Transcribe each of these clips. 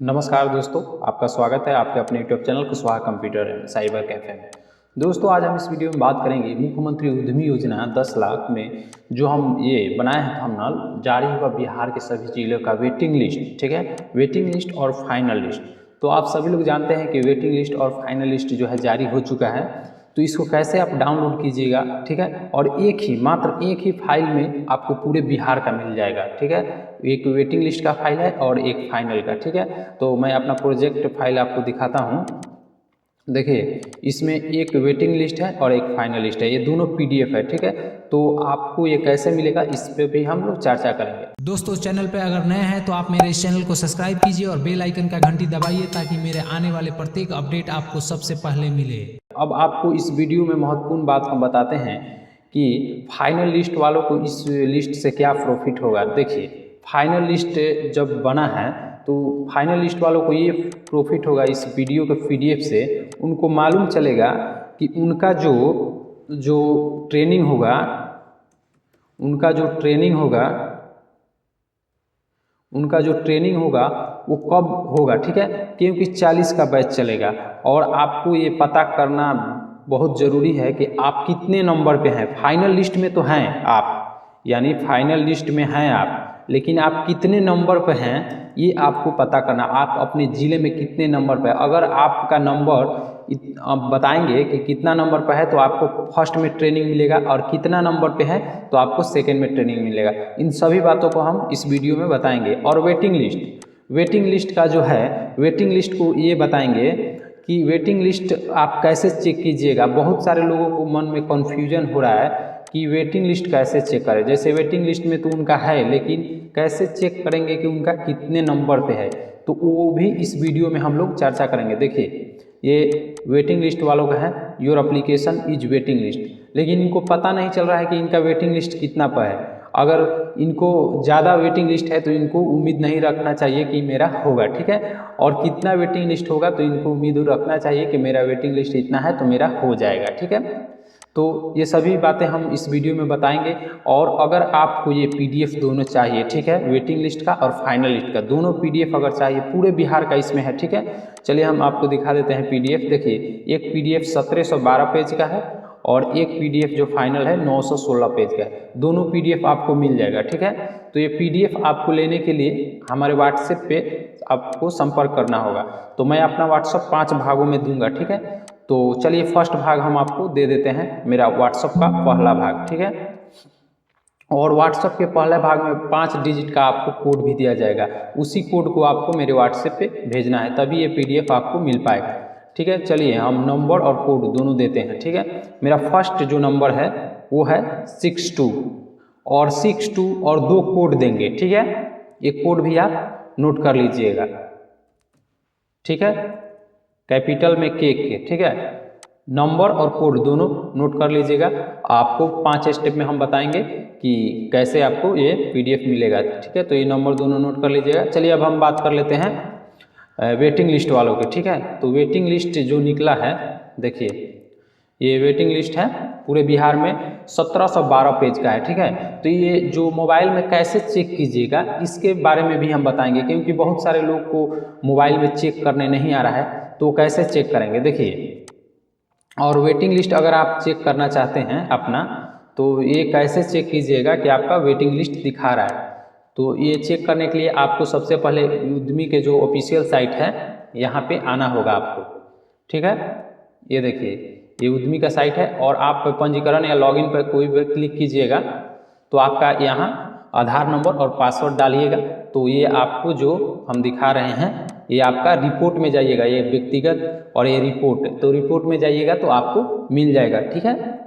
नमस्कार दोस्तों, आपका स्वागत है आपके अपने YouTube channel Kushwaha computer and cyber cafe में। दोस्तों, आज हम इस वीडियो में बात करेंगे मुख्यमंत्री उद्यमी योजना 10 लाख में जो हम ये बनाए हैं थंबनेल, जारी हुआ बिहार के सभी जिलों का वेटिंग लिस्ट। ठीक है, वेटिंग लिस्ट और फाइनल लिस्ट। तो आप सभी लोग जानते हैं कि वेटिंग लिस्ट और फाइनल लिस्ट जो है जारी हो चुका है। तो इसको कैसे आप डाउनलोड कीजिएगा, ठीक है, और मात्र एक ही फाइल में आपको पूरे बिहार का मिल जाएगा। ठीक है, एक वेटिंग लिस्ट का फाइल है और एक फाइनल का। ठीक है, तो मैं अपना प्रोजेक्ट फाइल आपको दिखाता हूँ। देखिए, इसमें एक वेटिंग लिस्ट है और एक फाइनल लिस्ट है, ये दोनों PDF है। ठीक है, तो आपको ये कैसे मिलेगा इस पे भी हम लोग चर्चा करेंगे। दोस्तों, चैनल पे अगर नए हैं तो आप मेरे इस चैनल को सब्सक्राइब कीजिए और बेल आइकन का घंटी दबाइए ताकि मेरे आने वाले प्रत्येक अपडेट आपको सबसे पहले मिले। अब आपको इस वीडियो में महत्वपूर्ण बात हम बताते हैं कि फाइनल लिस्ट वालों को इस लिस्ट से क्या प्रॉफिट होगा। देखिए, फाइनल लिस्ट जब बना है तो फाइनल लिस्ट वालों को ये प्रॉफिट होगा इस वीडियो के PDF से। उनको मालूम चलेगा कि उनका जो ट्रेनिंग होगा उनका जो ट्रेनिंग होगा वो कब होगा। ठीक है, क्योंकि 40 का बैच चलेगा और आपको ये पता करना बहुत ज़रूरी है कि आप कितने नंबर पे हैं। फाइनल लिस्ट में तो हैं आप, यानी फाइनल लिस्ट में हैं आप, लेकिन आप कितने नंबर पे हैं ये आपको पता करना। आप अपने ज़िले में कितने नंबर पे, अगर आपका नंबर आप बताएंगे कि कितना नंबर पर है तो आपको फर्स्ट में ट्रेनिंग मिलेगा, और कितना नंबर पे है तो आपको सेकंड में ट्रेनिंग मिलेगा। इन सभी बातों को हम इस वीडियो में बताएंगे। और वेटिंग लिस्ट का जो है, वेटिंग लिस्ट को ये बताएंगे कि वेटिंग लिस्ट आप कैसे चेक कीजिएगा। बहुत सारे लोगों को मन में कन्फ्यूजन हो रहा है कि वेटिंग लिस्ट कैसे चेक करें। जैसे वेटिंग लिस्ट में तो उनका है, लेकिन कैसे चेक करेंगे कि उनका कितने नंबर पे है, तो वो भी इस वीडियो में हम लोग चर्चा करेंगे। देखिए, ये वेटिंग लिस्ट वालों का है, your application is waiting list, लेकिन इनको पता नहीं चल रहा है कि इनका वेटिंग लिस्ट कितना पर है। अगर इनको ज़्यादा वेटिंग लिस्ट है तो इनको उम्मीद नहीं रखना चाहिए कि मेरा होगा। ठीक है, और कितना वेटिंग लिस्ट होगा तो इनको उम्मीद रखना चाहिए कि मेरा वेटिंग लिस्ट इतना है तो मेरा हो जाएगा। ठीक है, तो ये सभी बातें हम इस वीडियो में बताएंगे। और अगर आपको ये PDF दोनों चाहिए, ठीक है, वेटिंग लिस्ट का और फाइनल लिस्ट का दोनों PDF अगर चाहिए, पूरे बिहार का इसमें है। ठीक है, चलिए हम आपको दिखा देते हैं PDF। देखिए, एक PDF 1712 पेज का है और एक PDF जो फाइनल है 916 पेज का है। दोनों PDF आपको मिल जाएगा। ठीक है, तो ये PDF आपको लेने के लिए हमारे WhatsApp पे आपको संपर्क करना होगा। तो मैं अपना WhatsApp 5 भागों में दूंगा। ठीक है, तो चलिए फर्स्ट भाग हम आपको दे देते हैं, मेरा WhatsApp का पहला भाग। ठीक है, और WhatsApp के पहले भाग में 5 डिजिट का आपको कोड भी दिया जाएगा। उसी कोड को आपको मेरे WhatsApp पे भेजना है, तभी ये PDF आपको मिल पाएगा। ठीक है, चलिए हम नंबर और कोड दोनों देते हैं। ठीक है, मेरा फर्स्ट जो नंबर है वो है 62 और 62 और 2 कोड देंगे। ठीक है, ये कोड भी आप नोट कर लीजिएगा। ठीक है, कैपिटल में के। ठीक है, नंबर और कोड दोनों नोट कर लीजिएगा। आपको 5 स्टेप में हम बताएंगे कि कैसे आपको ये PDF मिलेगा। ठीक है, तो ये नंबर दोनों नोट कर लीजिएगा। चलिए अब हम बात कर लेते हैं वेटिंग लिस्ट वालों के। ठीक है, तो वेटिंग लिस्ट जो निकला है, देखिए ये वेटिंग लिस्ट है पूरे बिहार में 1712 पेज का है। ठीक है, तो ये जो मोबाइल में कैसे चेक कीजिएगा इसके बारे में भी हम बताएंगे, क्योंकि बहुत सारे लोग को मोबाइल में चेक करने नहीं आ रहा है, तो कैसे चेक करेंगे देखिए। और वेटिंग लिस्ट अगर आप चेक करना चाहते हैं अपना, तो ये कैसे चेक कीजिएगा कि आपका वेटिंग लिस्ट दिखा रहा है। तो ये चेक करने के लिए आपको सबसे पहले उद्यमी के जो ऑफिशियल साइट है यहाँ पे आना होगा आपको। ठीक है, ये देखिए ये उद्यमी का साइट है, और आप पंजीकरण या लॉगिन पर कोई भी क्लिक कीजिएगा तो आपका यहाँ आधार नंबर और पासवर्ड डालिएगा, तो ये आपको जो हम दिखा रहे हैं ये आपका रिपोर्ट में जाइएगा, ये व्यक्तिगत और ये रिपोर्ट, तो रिपोर्ट में जाइएगा तो आपको मिल जाएगा। ठीक है,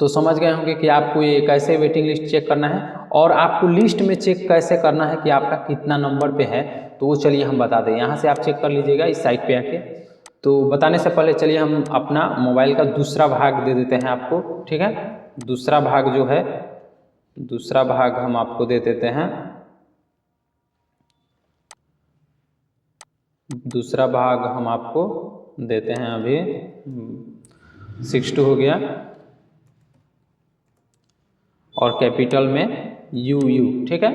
तो समझ गए होंगे कि आपको ये कैसे वेटिंग लिस्ट चेक करना है, और आपको लिस्ट में चेक कैसे करना है कि आपका कितना नंबर पे है, तो वो चलिए हम बता दें। यहाँ से आप चेक कर लीजिएगा इस साइट पे आके। तो बताने से पहले चलिए हम अपना मोबाइल का दूसरा भाग दे देते हैं आपको। ठीक है, दूसरा भाग जो है, दूसरा भाग हम आपको दे देते हैं। दूसरा भाग हम आपको देते हैं अभी 62 हो गया, और कैपिटल में UU। ठीक है,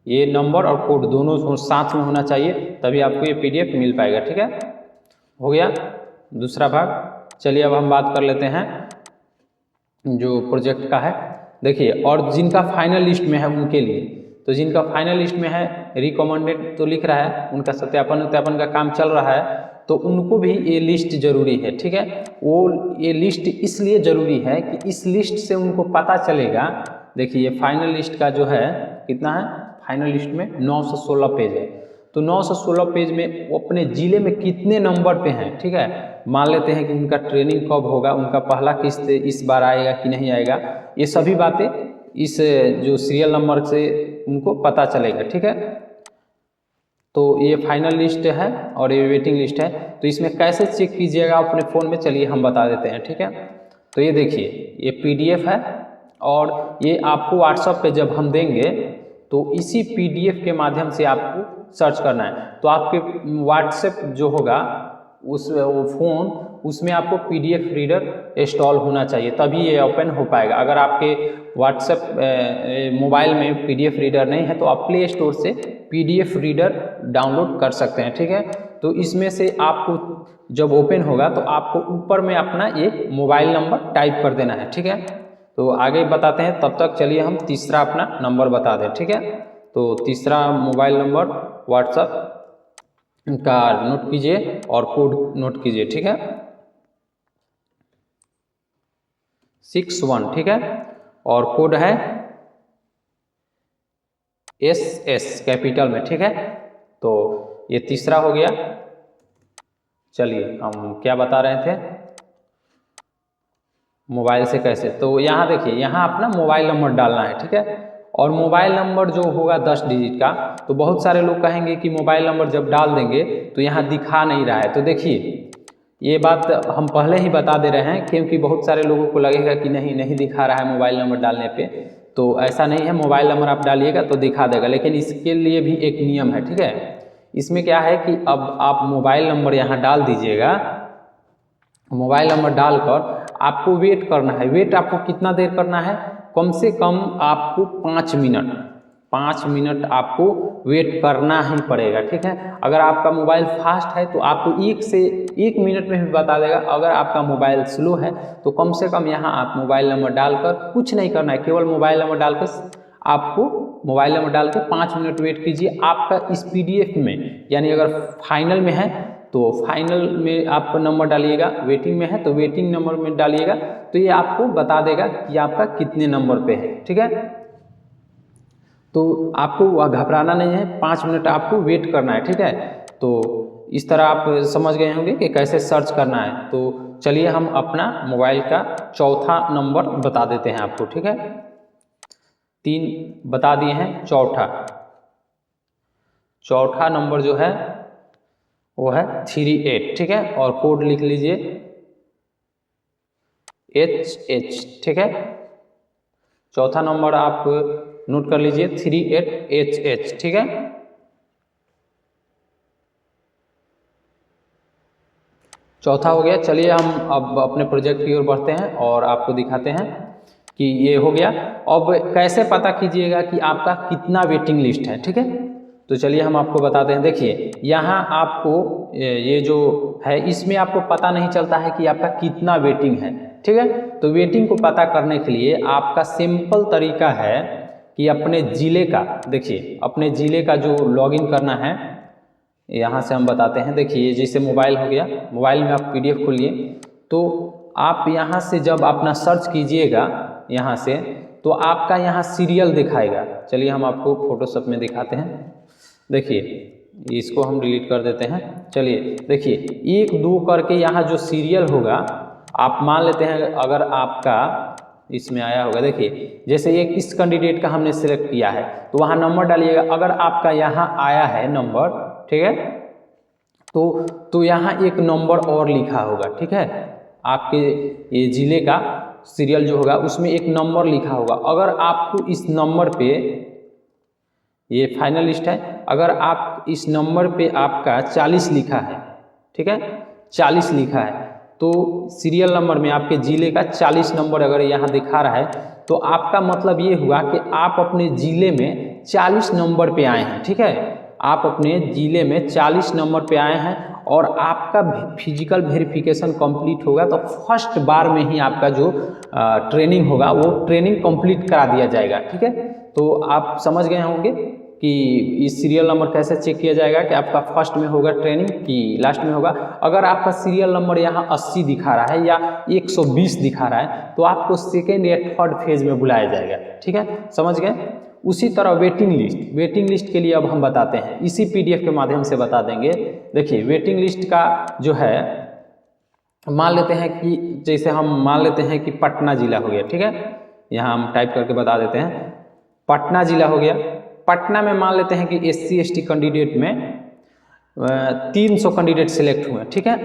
ये नंबर और कोड दोनों साथ में होना चाहिए, तभी आपको ये PDF मिल पाएगा। ठीक है, हो गया दूसरा भाग। चलिए अब हम बात कर लेते हैं जो प्रोजेक्ट का है। देखिए, और जिनका फाइनल लिस्ट में है उनके लिए, तो जिनका फाइनल लिस्ट में है रिकमेंडेड तो लिख रहा है, उनका सत्यापन का काम चल रहा है, तो उनको भी ये लिस्ट जरूरी है। ठीक है, वो ये लिस्ट इसलिए जरूरी है कि इस लिस्ट से उनको पता चलेगा। देखिए फाइनल लिस्ट का जो है कितना है, फाइनल लिस्ट में 916 पेज है, तो 916 पेज में वो अपने ज़िले में कितने नंबर पे हैं। ठीक है, मान लेते हैं कि उनका ट्रेनिंग कब होगा, उनका पहला किस्त इस बार आएगा कि नहीं आएगा, ये सभी बातें इस जो सीरियल नंबर से उनको पता चलेगा। ठीक है, तो ये फाइनल लिस्ट है और ये वेटिंग लिस्ट है, तो इसमें कैसे चेक कीजिएगा अपने फ़ोन में, चलिए हम बता देते हैं। ठीक है, तो ये देखिए ये PDF है और ये आपको व्हाट्सएप पे जब हम देंगे तो इसी PDF के माध्यम से आपको सर्च करना है। तो आपके व्हाट्सएप जो होगा उस वो फ़ोन, उसमें आपको PDF रीडर इंस्टॉल होना चाहिए, तभी ये ओपन हो पाएगा। अगर आपके व्हाट्सएप मोबाइल में PDF रीडर नहीं है तो आप प्ले स्टोर से PDF रीडर डाउनलोड कर सकते हैं। ठीक है, तो इसमें से आपको जब ओपन होगा तो आपको ऊपर में अपना ये मोबाइल नंबर टाइप कर देना है। ठीक है, तो आगे बताते हैं, तब तक चलिए हम तीसरा अपना नंबर बता दें। ठीक है, तो तीसरा मोबाइल नंबर व्हाट्सएप का नोट कीजिए और कोड नोट कीजिए। ठीक है, 61। ठीक है, और कोड है SS कैपिटल में। ठीक है, तो ये तीसरा हो गया। चलिए हम क्या बता रहे थे, मोबाइल से कैसे, तो यहाँ देखिए, यहाँ अपना मोबाइल नंबर डालना है। ठीक है, और मोबाइल नंबर जो होगा 10 डिजिट का, तो बहुत सारे लोग कहेंगे कि मोबाइल नंबर जब डाल देंगे तो यहाँ दिखा नहीं रहा है। तो देखिए ये बात हम पहले ही बता दे रहे हैं, क्योंकि बहुत सारे लोगों को लगेगा कि नहीं दिखा रहा है मोबाइल नंबर डालने पे, तो ऐसा नहीं है। मोबाइल नंबर आप डालिएगा तो दिखा देगा, लेकिन इसके लिए भी एक नियम है। ठीक है, इसमें क्या है कि अब आप मोबाइल नंबर यहाँ डाल दीजिएगा, मोबाइल नंबर डालकर आपको वेट करना है। वेट आपको कितना देर करना है, कम से कम आपको 5 मिनट आपको वेट करना ही पड़ेगा। ठीक है, अगर आपका मोबाइल फास्ट है तो आपको 1 मिनट में भी बता देगा। अगर आपका मोबाइल स्लो है तो कम से कम यहाँ आप मोबाइल नंबर डालकर कुछ नहीं करना है, केवल मोबाइल नंबर डालकर आपको मोबाइल नंबर डाल के 5 मिनट वेट कीजिए। आपका इस PDF में, यानी अगर फाइनल में है तो फाइनल में आप नंबर डालिएगा, वेटिंग में है तो वेटिंग नंबर में डालिएगा, तो ये आपको बता देगा कि आपका कितने नंबर पे है। ठीक है, तो आपको घबराना नहीं है, 5 मिनट आपको वेट करना है। ठीक है, तो इस तरह आप समझ गए होंगे कि कैसे सर्च करना है। तो चलिए हम अपना मोबाइल का चौथा नंबर बता देते हैं आपको। ठीक है, 3 बता दिए हैं, चौथा नंबर जो है वो है 38। ठीक है, और कोड लिख लीजिए HH। ठीक है, चौथा नंबर आप नोट कर लीजिए 38HH। ठीक है, चौथा हो गया। चलिए हम अब अपने प्रोजेक्ट की ओर बढ़ते हैं और आपको दिखाते हैं कि ये हो गया। अब कैसे पता कीजिएगा कि आपका कितना वेटिंग लिस्ट है। ठीक है, तो चलिए हम आपको बताते हैं। देखिए यहाँ आपको ये जो है इसमें आपको पता नहीं चलता है कि आपका कितना वेटिंग है। ठीक है, तो वेटिंग को पता करने के लिए आपका सिंपल तरीका है कि अपने ज़िले का, देखिए अपने ज़िले का जो लॉगिन करना है, यहाँ से हम बताते हैं। देखिए जैसे मोबाइल हो गया, मोबाइल में आप PDF खोलिए, तो आप यहाँ से जब अपना सर्च कीजिएगा यहाँ से, तो आपका यहाँ सीरियल दिखाएगा। चलिए हम आपको फोटोशॉप में दिखाते हैं। देखिए इसको हम डिलीट कर देते हैं। चलिए देखिए 1 2 करके यहाँ जो सीरियल होगा, आप मान लेते हैं अगर आपका इसमें आया होगा, देखिए जैसे एक इस कैंडिडेट का हमने सिलेक्ट किया है तो वहाँ नंबर डालिएगा। अगर आपका यहाँ आया है नंबर, ठीक है, तो यहाँ एक नंबर और लिखा होगा। ठीक है, आपके ये ज़िले का सीरियल जो होगा उसमें एक नंबर लिखा होगा। अगर आपको इस नंबर पे, ये फाइनल लिस्ट है, अगर आप इस नंबर पे आपका 40 लिखा है, ठीक है 40 लिखा है, तो सीरियल नंबर में आपके ज़िले का 40 नंबर अगर यहाँ दिखा रहा है तो आपका मतलब ये हुआ कि आप अपने ज़िले में 40 नंबर पे आए हैं, ठीक है। आप अपने ज़िले में 40 नंबर पे आए हैं और आपका फिजिकल वेरिफिकेशन कंप्लीट होगा तो फर्स्ट बार में ही आपका जो ट्रेनिंग होगा वो ट्रेनिंग कंप्लीट करा दिया जाएगा, ठीक है। तो आप समझ गए होंगे कि इस सीरियल नंबर कैसे चेक किया जाएगा कि आपका फर्स्ट में होगा ट्रेनिंग कि लास्ट में होगा। अगर आपका सीरियल नंबर यहाँ 80 दिखा रहा है या 120 दिखा रहा है तो आपको सेकेंड या थर्ड फेज में बुलाया जाएगा, ठीक है, समझ गए। उसी तरह वेटिंग लिस्ट के लिए अब हम बताते हैं, इसी PDF के माध्यम से बता देंगे। देखिए वेटिंग लिस्ट का जो है, मान लेते हैं कि जैसे हम मान लेते हैं कि पटना जिला हो गया, ठीक है। यहाँ हम टाइप करके बता देते हैं, पटना जिला हो गया। पटना में मान लेते हैं कि SC ST कैंडिडेट में 300 कैंडिडेट सिलेक्ट हुए, ठीक है,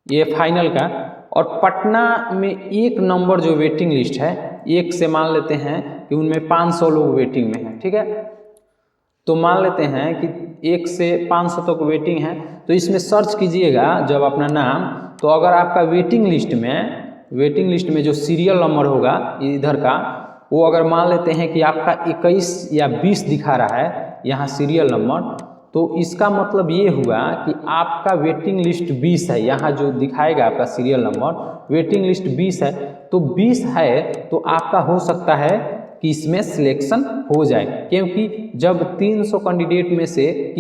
ये फाइनल का। और पटना में एक नंबर जो वेटिंग लिस्ट है, एक से मान लेते हैं कि उनमें 500 लोग वेटिंग में हैं, ठीक है। तो मान लेते हैं कि 1 से 500 तक वेटिंग है, तो इसमें सर्च कीजिएगा जब अपना नाम, तो अगर आपका वेटिंग लिस्ट में जो सीरियल नंबर होगा इधर का, वो अगर मान लेते हैं कि आपका 21 या 20 दिखा रहा है यहाँ सीरियल नंबर, तो इसका मतलब ये हुआ कि आपका वेटिंग लिस्ट 20 है। यहाँ जो दिखाएगा आपका सीरियल नंबर वेटिंग लिस्ट 20 है, तो 20 है तो आपका हो सकता है कि इसमें सिलेक्शन हो जाए, क्योंकि जब 300 कैंडिडेट में से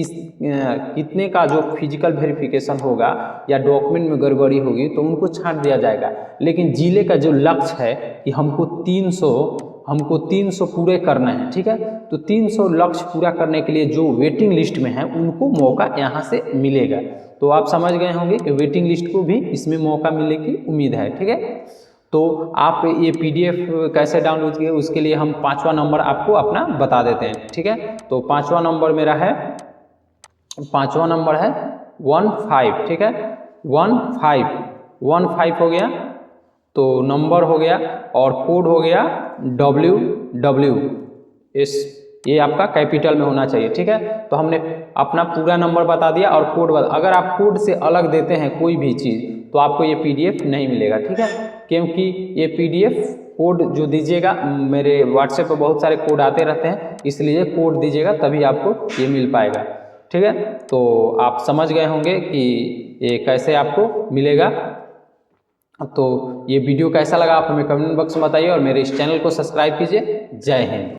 कितने का जो फिजिकल वेरिफिकेशन होगा या डॉक्यूमेंट में गड़बड़ी होगी तो उनको छांट दिया जाएगा। लेकिन जिले का जो लक्ष्य है कि हमको 300 पूरे करना है, ठीक है। तो 300 लक्ष्य पूरा करने के लिए जो वेटिंग लिस्ट में है उनको मौका यहाँ से मिलेगा। तो आप समझ गए होंगे कि वेटिंग लिस्ट को भी इसमें मौका मिलने की उम्मीद है, ठीक है। तो आप ये PDF कैसे डाउनलोड किए उसके लिए हम 5वां नंबर आपको अपना बता देते हैं, ठीक है। तो 5वां नंबर मेरा है, 5वां नंबर है 15, ठीक है, 15 हो गया। तो नंबर हो गया और कोड हो गया WWS, ये आपका कैपिटल में होना चाहिए, ठीक है। तो हमने अपना पूरा नंबर बता दिया और कोड अगर आप कोड से अलग देते हैं कोई भी चीज़ तो आपको ये PDF नहीं मिलेगा, ठीक है। क्योंकि ये PDF कोड जो दीजिएगा, मेरे WhatsApp पर बहुत सारे कोड आते रहते हैं, इसलिए कोड दीजिएगा तभी आपको ये मिल पाएगा, ठीक है। तो आप समझ गए होंगे कि ये कैसे आपको मिलेगा। तो ये वीडियो कैसा लगा आप हमें कमेंट बॉक्स में बताइए और मेरे इस चैनल को सब्सक्राइब कीजिए। जय हिंद।